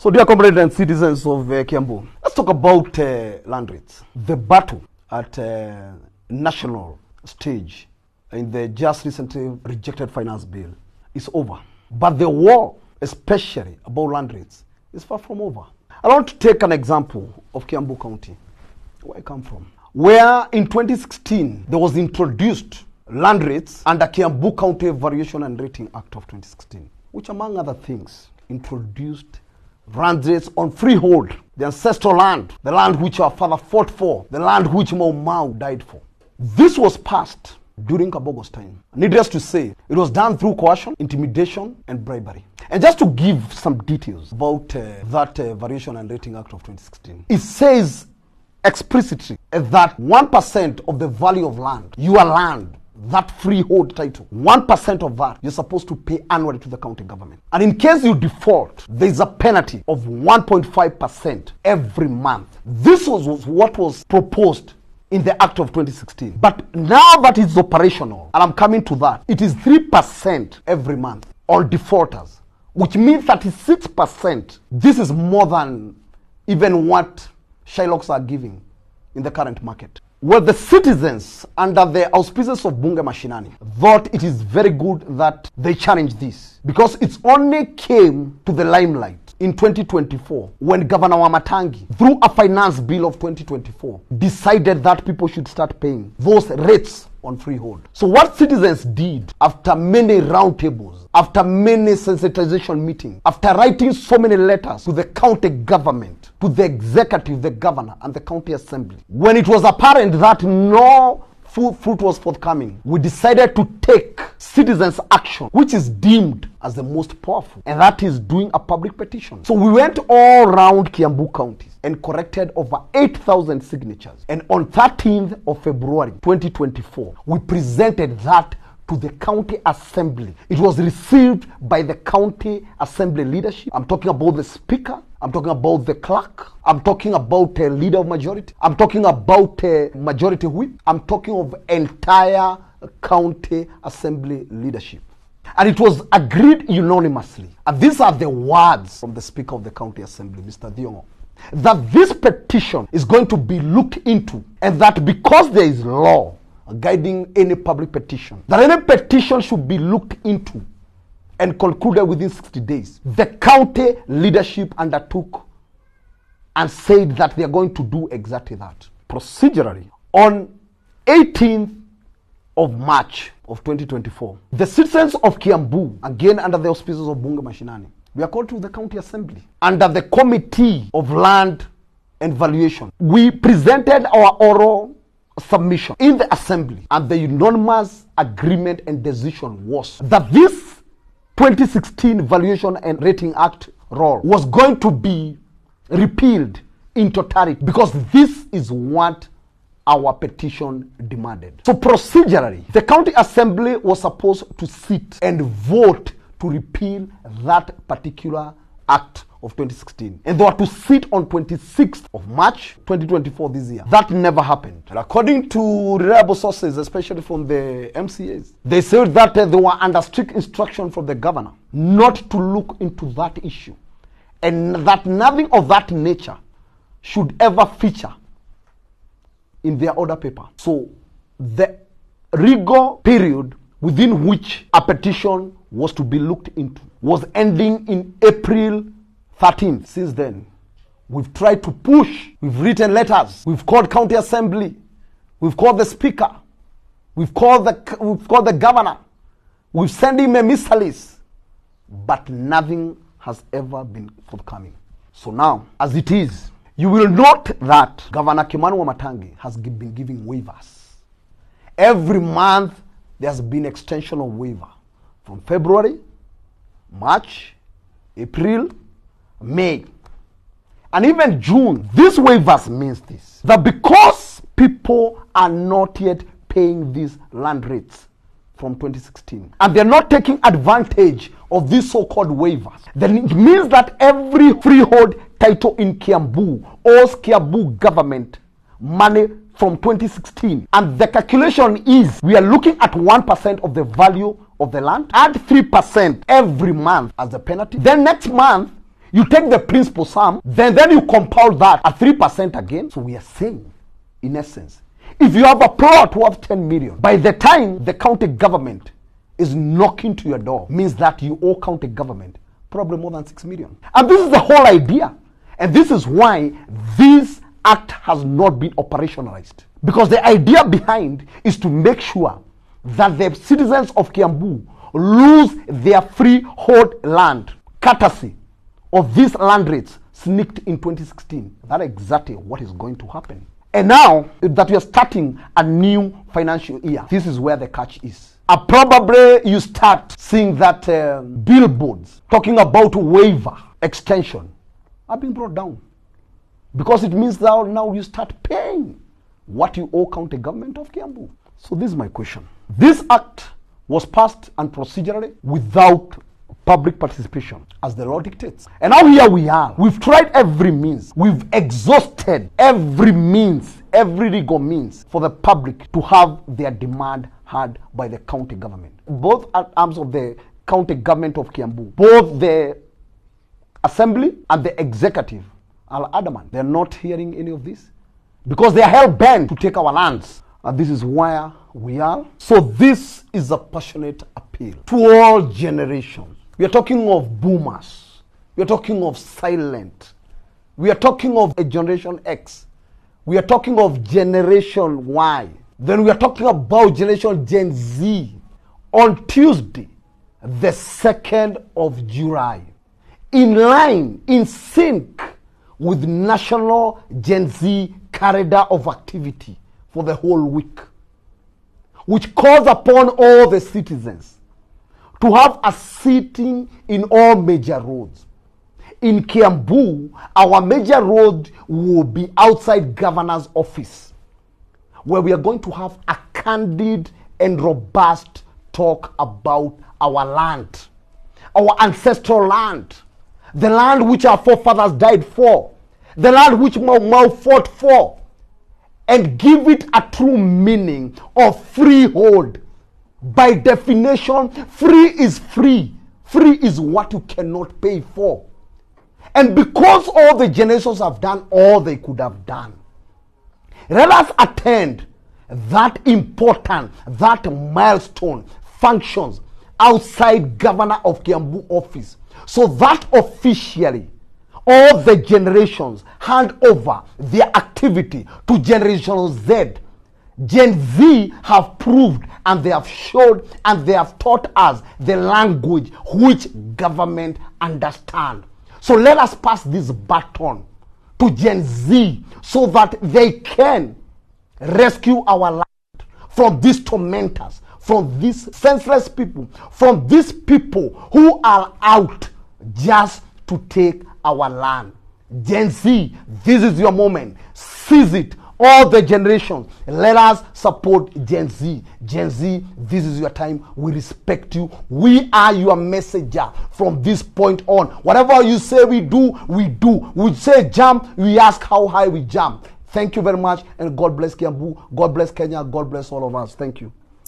So dear comrades and citizens of Kiambu, let's talk about land rates. The battle at national stage in the just recently rejected finance bill is over. But the war, especially about land rates, is far from over. I want to take an example of Kiambu County, where I come from, where in 2016 there was introduced land rates under Kiambu County Variation and Rating Act of 2016, which among other things introduced land rates on freehold, the ancestral land, the land which our father fought for, the land which Mau Mau died for. This was passed during Kabogo's time. Needless to say, it was done through coercion, intimidation, and bribery. And just to give some details about that Variation and Rating Act of 2016, it says explicitly that 1% of the value of land, your land, that freehold title, 1% of that you're supposed to pay annually to the county government. And in case you default, there's a penalty of 1.5% every month. This was what was proposed in the Act of 2016. But now that it's operational, and I'm coming to that, it is 3% every month on defaulters, which means 36%. This is more than even what Shylocks are giving in the current market. Well, the citizens, under the auspices of Bunge Mashinani, thought it is very good that they challenged this, because it only came to the limelight in 2024 when Governor Wamatangi, through a finance bill of 2024, decided that people should start paying those rates on freehold. So what citizens did, after many roundtables, after many sensitization meetings, after writing so many letters to the county government, to the executive, the governor, and the county assembly, when it was apparent that no fruit was forthcoming, we decided to take citizens' action, which is deemed as the most powerful, and that is doing a public petition. So we went all around Kiambu County and collected over 8,000 signatures. And on 13th of February 2024, we presented that to the county assembly. It was received by the county assembly leadership. I'm talking about the speaker. I'm talking about the clerk. I'm talking about a leader of majority. I'm talking about a majority whip. I'm talking of entire county assembly leadership. And it was agreed unanimously. And these are the words from the speaker of the county assembly, Mr. Diongo, that this petition is going to be looked into, and that because there is law guiding any public petition, that any petition should be looked into and concluded within 60 days. The county leadership undertook and said that they are going to do exactly that. Procedurally, on 18th of March of 2024, the citizens of Kiambu, again under the auspices of Bunge Mashinani, we are called to the county assembly under the committee of land and valuation. We presented our oral submission in the assembly, and the unanimous agreement and decision was that this 2016 Valuation and Rating Act rule was going to be repealed in totality, because this is what our petition demanded. So procedurally, the county assembly was supposed to sit and vote to repeal that particular act of 2016. And they were to sit on 26th of March 2024 this year. That never happened. And according to reliable sources, especially from the MCAs, they said that they were under strict instruction from the governor not to look into that issue, and that nothing of that nature should ever feature in their order paper. So the rigor period within which a petition was to be looked into was ending in April 13th. Since then, we've tried to push, we've written letters, we've called county assembly, we've called the speaker, we've called the governor, we've sent him emissaries, but nothing has ever been forthcoming. So now, as it is, you will note that Governor Kimani Wamatangi has been giving waivers. Every month, there's been extension of waiver from February, March, April, May, and even June. This waivers means this, that because people are not yet paying these land rates from 2016, and they're not taking advantage of these so-called waivers, then it means that every freehold title in Kiambu owes Kiambu government money from 2016. And the calculation is, we are looking at 1% of the value of the land, add 3% every month as the penalty. Then next month, You take the principal sum, then you compound that at 3% again. So we are saying, in essence, if you have a plot worth 10 million, by the time the county government is knocking to your door, means that you owe county government probably more than 6 million. And this is the whole idea. And this is why this act has not been operationalized. Because the idea behind is to make sure that the citizens of Kiambu lose their freehold land, courtesy of these land rates sneaked in 2016. That's exactly what is going to happen. And now that we are starting a new financial year, this is where the catch is. Probably you start seeing that billboards talking about waiver extension are being brought down. Because it means that now you start paying what you owe county government of Kiambu. So this is my question. This act was passed and procedurally without public participation, as the law dictates. And now here we are. We've tried every means. We've exhausted every means, every legal means for the public to have their demand heard by the county government. Both arms of the county government of Kiambu, both the assembly and the executive are adamant. They're not hearing any of this because they are hell-bent to take our lands. And this is where we are. So this is a passionate appeal to all generations. We are talking of boomers. We are talking of silent. We are talking of a generation X. We are talking of generation Y. Then we are talking about generation Gen Z. On Tuesday, the 2nd of July, in line, in sync with National Gen Z Corridor of Activity for the whole week, which calls upon all the citizens to have a sitting in all major roads. In Kiambu, our major road will be outside governor's office, where we are going to have a candid and robust talk about our land, our ancestral land, the land which our forefathers died for, the land which Mau fought for, and give it a true meaning of freehold. By definition, free is free. Free is what you cannot pay for. And because all the generations have done all they could have done, let us attend that important, that milestone functions outside Governor of Kiambu office, so that officially all the generations hand over their activity to Generation Z. Gen Z have proved and they have showed and they have taught us the language which government understand. So let us pass this baton to Gen Z so that they can rescue our land from these tormentors, from these senseless people, from these people who are out just to take our land. Gen Z, this is your moment. Seize it. All the generations, let us support Gen Z. Gen Z, this is your time. We respect you. We are your messenger from this point on. Whatever you say we do, we do. We say jump, we ask how high we jump. Thank you very much, and God bless Kiambu. God bless Kenya. God bless all of us. Thank you.